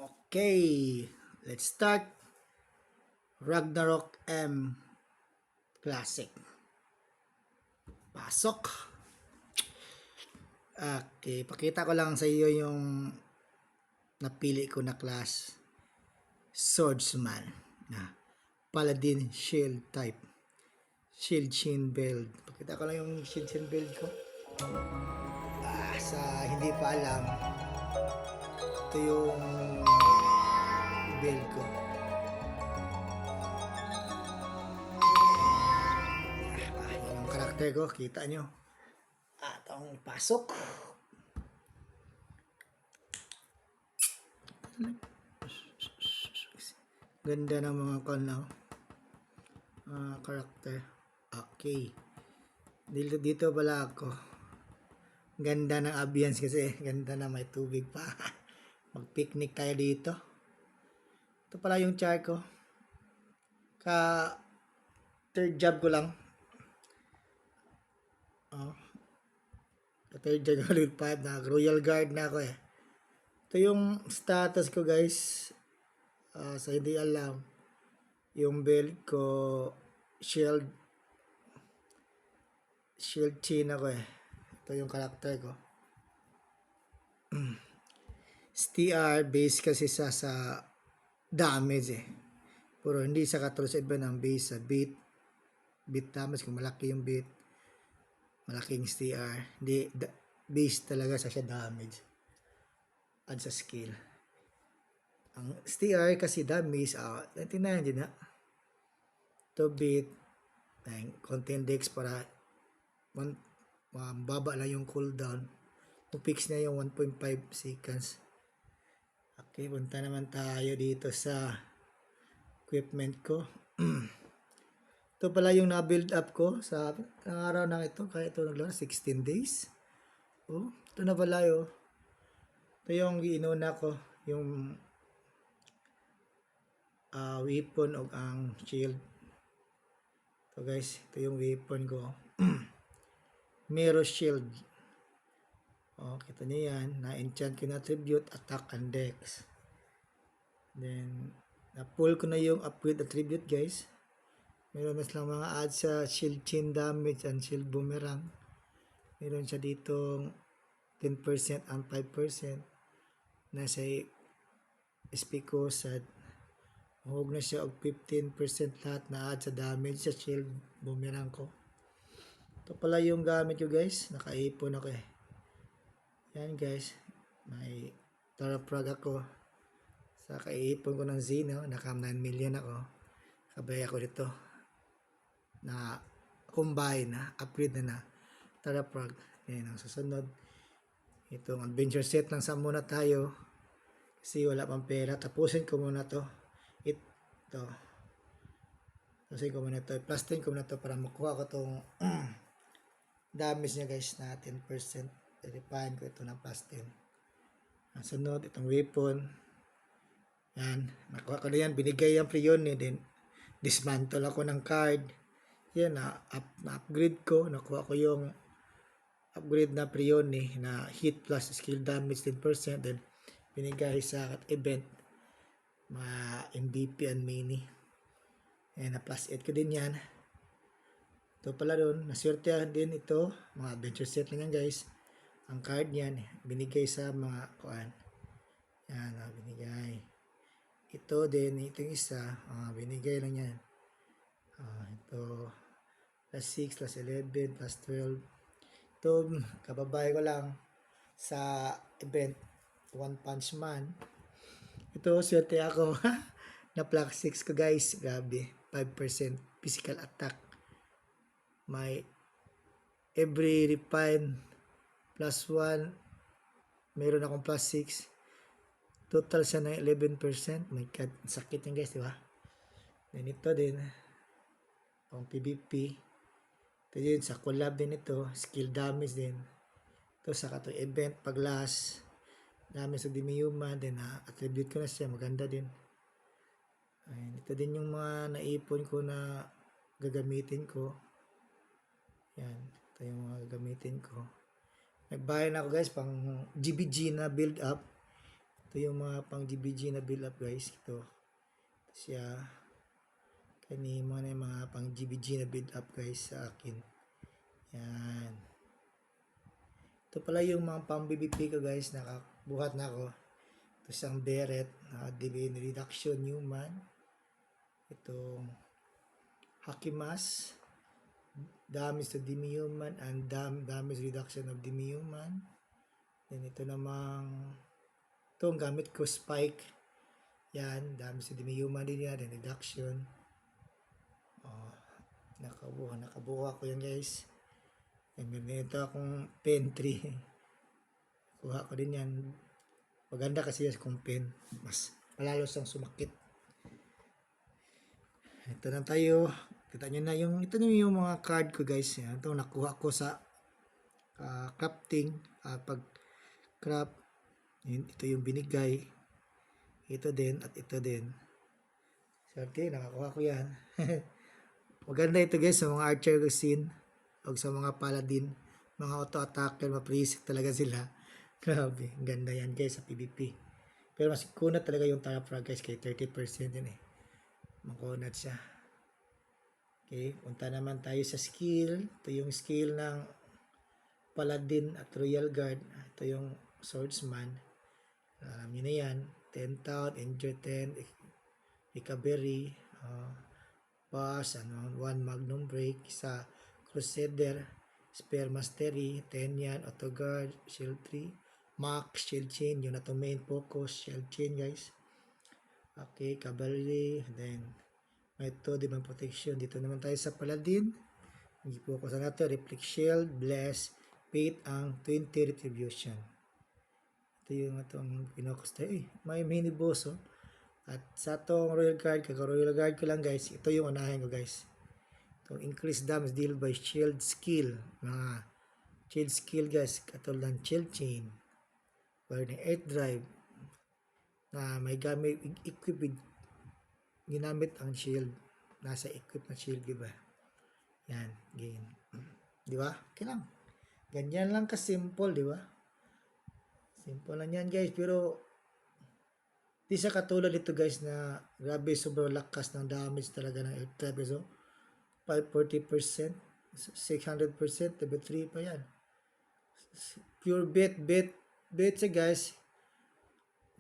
Okay, let's start. Ragnarok M Classic. Pasok. Okay, pakita ko lang sa iyo yung napili ko na class. Swordsman. Na Paladin Shield type. Shield Shin build. Pakita ko lang yung Shield Shin build ko. Sa hindi pa alam, ito yung build ko. Yung karakter ko, kita nyo. Atong pasok. Ganda ng mga karakter. Okay. Dito pala ako. Ganda ng ambience kasi. Ganda na may tubig pa. Mag-picnic tayo dito. Ito pala yung char ko. Third job ko lang. Third job ko level 5 na. Royal Guard na ako eh. Ito yung status ko guys. Sa hindi alam. Yung build ko Shield Chin ako eh. Ito yung karakter ko. STR base kasi sa damage eh. Pero hindi sa katulad sa iba ng base sa beat damage. Kung malaki yung beat, malaking STR. Hindi, base talaga sa siya damage. At sa skill. Ang STR kasi damage, tingnan din na. To beat, content dex para baba lang yung cooldown. To fix na yung 1.5 seconds. Okay, punta naman tayo dito sa equipment ko. Ito pala yung na-build up ko sa araw na ito. Kaya ito naglaro 16 days. Ito na pala yun. Ito yung inuna ko. Yung weapon o ang shield. So guys, ito yung weapon ko. Mirror shield. Kita niyo yan. Na-enchant ko na attribute, attack, and dex. Then, na-pull ko na yung upgrade attribute guys. Meron mas lang mga add sa shield chain damage and shield boomerang. Meron siya dito 10% and 5%. Nasa SP ko sa huwag na siya og 15% lahat na add sa damage sa shield boomerang ko. Ito pala yung gamit ko guys. Nakaipon ako eh. Yan guys. May Tarafrag ako. Sa kaipon ko ng Zeno. Naka 9 million ako. Kabay ako dito. Na combine na. Upgrade na Tarafrag. Yan ang susunod. Itong adventure set lang sa muna tayo. Kasi wala pang pera. Tapusin ko muna to. Ito. Tapusin ko muna to. Plus 10 ko muna to para makuha ko tong damage niya guys na 10%. Refine ko ito na plus 10. Ang sunod, itong weapon. Yan. Nakuha ko na yan. Binigay yan pre yun. Then, dismantle ako ng card. Yan. Na-upgrade ko. Nakuha ko yung upgrade na pre yun na hit plus skill damage 10%. Then, binigay sa event. Mga MVP and mini. Yan. Na plus 8 ko din yan. Ito pala doon. Naswertehan din ito. Mga adventure set lang yan guys. Ang card niyan, binigay sa mga kuan. Yan, binigay. Ito din, itong isa, binigay lang yan. Ito, plus 6, plus 11, plus 12. Ito, kababay ko lang sa event, One Punch Man. Ito, swerte ako. Na plus 6 ko guys. Grabe, 5% physical attack. May every refine plus 1, meron akong plus 6. Total siya na 11%. My God, sakit yan guys, di ba? Then ito din, pang PvP. Ito din, sa collab din ito. Skill damage din. Ito sa katong event, pag last, damage sa Demiuma. Then attribute ko na siya, maganda din. Ayun, ito din yung mga naipon ko na gagamitin ko. Yan, ito yung mga gagamitin ko. Nagbayad na ako guys pang GBG na build up. Ito Ito yung mga pang GBG na build up guys. Ito siya. Kani mga pang GBG na build up guys sa akin. Yan. Ito pala yung mga pang BBP ko guys. Nakabuhat na ako. Ito isang beret. DB reduction human. Itong Hakimas. Damage to demi-human and damage reduction of demi-human. Then ito namang ito ang gamit ko spike. Yan, damage to demi-human din yan. Then reduction. Nakabuha ko yan guys. And ito akong pen 3. Kuha ko din yan. Maganda kasi yan kung pen. Mas palalo siyang sumakit. Ito na tayo. Kita nyo na ito na yung mga card ko guys. Yan. Ito nakuha ko sa crafting. Pag craft. Ito yung binigay. Ito din at ito din. Swerte, nakakuha ko yan. Maganda ito guys sa mga archer scene. O sa mga paladin. Mga auto-attacker. Mapreset talaga sila. Grabe. Ganda yan guys sa PvP. Pero mas kunat talaga yung tara frag guys. Kaya 30% yun eh. Makunat siya. Okay, punta naman tayo sa skill. Ito yung skill ng Paladin at Royal Guard. Ito yung Swordsman. Alam nyo na yan. 10 town, injure 10, recovery, pass, 1 magnum break, sa Crusader, Spear Mastery, 10 yan, Auto Guard, Shield 3, Max, Shield Chain, yun na to main focus, Shield Chain guys. Okay, Cavalry, then may 2 Divine Protection. Dito naman tayo sa Paladin. I-focus natin. Reflect Shield, Bless, Fate, ang 20 Retribution. Ito yung itong pinocus tayo. May mini boss oh. At sa itong Royal Guard, kaka-Royal Guard ko lang guys. Ito yung unahin ko guys. Itong increased damage deal by Shield Skill. Mga Shield Skill guys. Katulad ng Shield Chain. Or ng Earth Drive. Na may gamit, equip with ginamit ang shield. Nasa equip na shield, diba? Yan, gain. Diba? Okay lang. Ganyan lang ka-simple, diba? Simple lang yan, guys. Pero, di sa katulad ito, guys, na grabe, sobrang lakas ng damage talaga ng Earth Trap. So, 540%, 600%, level 3 pa yan. Pure bet siya, guys.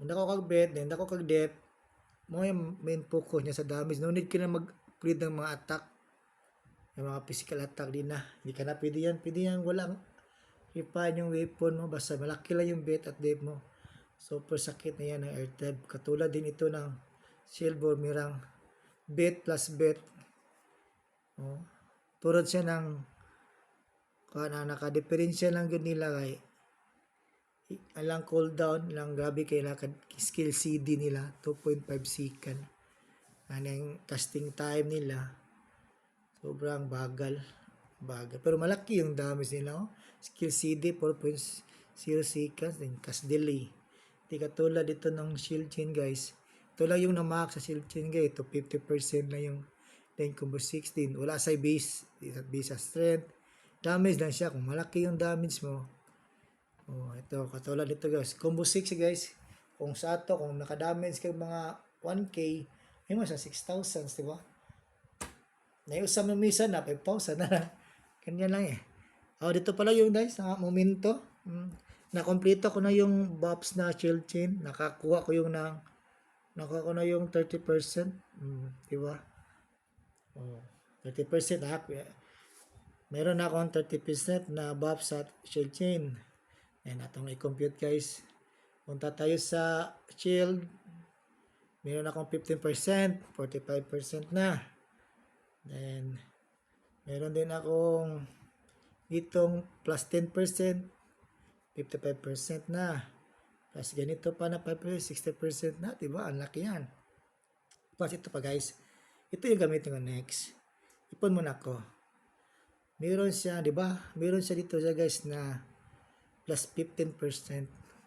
Hindi ako kag-bet, hindi ako kag-dep. Mo yung main focus niya sa damage. No need ka na mag-upgrade ng mga attack. Yung mga physical attack din na. Hindi ka na pwede yan. Pwede yan. Walang refine yung weapon mo. Basta malaki lang yung bet at dep mo. Super sakit na yan ng Earth Tab. Katulad din ito ng Silver Mirang. Bet plus bet. Oh. Turod siya ng naka-diferensya lang yun nila kay alang cooldown lang grabe kay skill CD nila 2.5 second. Anong casting time nila sobrang bagal pero malaki yung damage nila oh. Skill CD 4.0 seconds then cast delay. Di katulad dito ng shield chain guys. Ito lang yung na-max sa shield chain guys. Ito 50% na yung then combo 16. Wala sa base sa strength. Damage lang siya kung malaki yung damage mo. Oh, ito, katulad dito guys. Combo 6 guys. Kung sa ato, kung naka-damage kay mga 1K, ay mo sa 6,000, di ba? Naiusam ng misa na, 5,000 na. Ganyan lang eh. Oh, dito pala yung guys, momento. Nakompleto ko na yung buffs na shield chain. Nakakuha ko na yung 30%. Di ba? Oh, 30% ha. Meron na akong 30% na buffs sa shield chain. And atong i-compute guys. Punta tayo sa shield. Meron akong 15%, 45% na. Then, meron din akong itong plus 10%, 55% na. Plus ganito pa na 5%, 60% na. Diba? Ang laki yan. Plus ito pa guys. Ito yung gamitin ko next. Ipon muna ako. Meron siya, diba? Meron siya dito siya guys na plus 15%,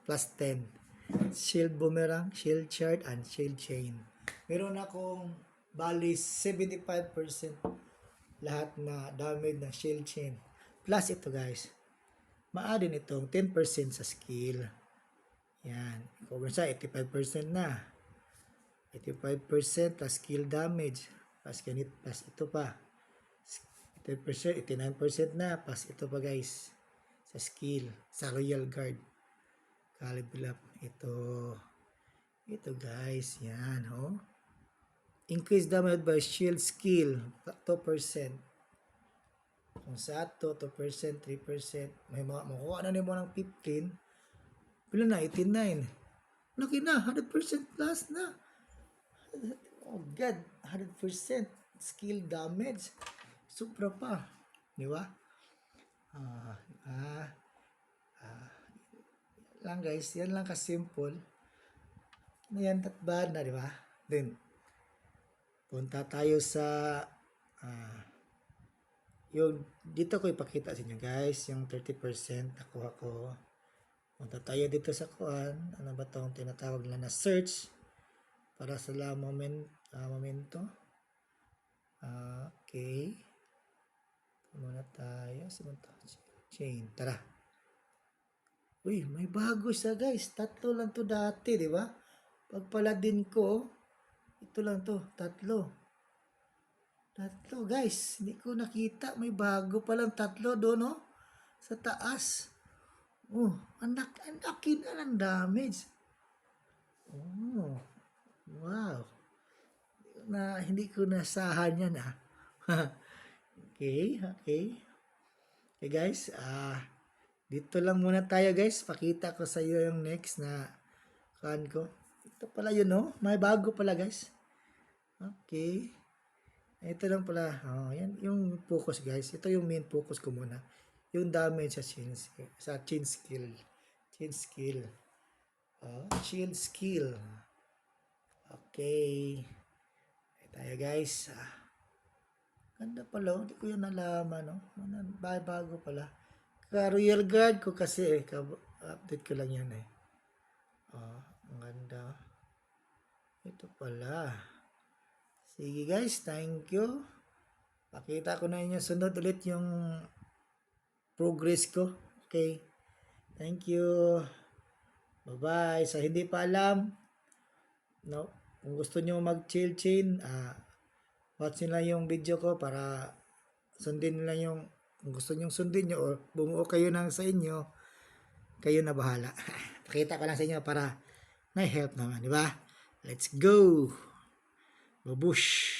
plus 10. Shield boomerang, shield shard, and shield chain. Meron akong bali 75% lahat na damage na shield chain. Plus ito guys, maadin itong 10% sa skill. Yan. Kung sa 85% na. 85% plus skill damage. Plus ganit, plus ito pa. 80%, 89% na. Plus ito pa guys. Sa skill. Sa Royal Guard. Calibre up. Ito guys. Yan. Oh. Increase damage by shield skill. 2%. Kung sa ato, 2%, 3%. May makuha na mo ng 15. Pila na? 89. Laki na. 100% plus na. Oh God, 100% skill damage. Sobra pa. Di ba? Lang guys, yan lang ka-simple. Yan bad na, di ba? Then, punta tayo sa yung dito ko ipakita sa inyo guys, yung 30% nakuha ko. Punta tayo dito sa kuan. Ano ba itong tinatawag nila na search para sa momento. Okay. Muna tayo sa chain. Tara. Uy, may bago siya guys. 3 lang to dati, di ba? Pagpala din ko, ito lang to, 3 guys. Hindi ko nakita. May bago palang 3 doon, no? Sa taas. Oh, laki na ng damage. Oh, wow. Hindi ko nasahan yan, ah. Okay. Okay guys, dito lang muna tayo guys. Pakita ko sa iyo yung next na kan ko. Ito pala yun, no? May bago pala guys. Okay. Ito lang pala. Oh, yan yung focus guys. Ito yung main focus ko muna. Yung damage sa chin skill. Chin skill. Okay. Ito tayo guys. Ganda pala. Hindi ko yun nalaman, no? Bago pala. Royal Guard ko kasi update ko lang yan eh. Ang ganda. Ito pala. Sige guys, thank you. Pakita ko na inyo sunod ulit yung progress ko. Okay. Thank you. Bye-bye. Sa hindi pa alam, no, kung gusto nyo mag-chill chain, watch nyo lang yung video ko para sundin nila yung kung gusto nyo sundin nyo o bumuo kayo ng sa inyo, kayo na bahala. Pakita ko lang sa inyo para may help naman, di ba? Let's go! Babush!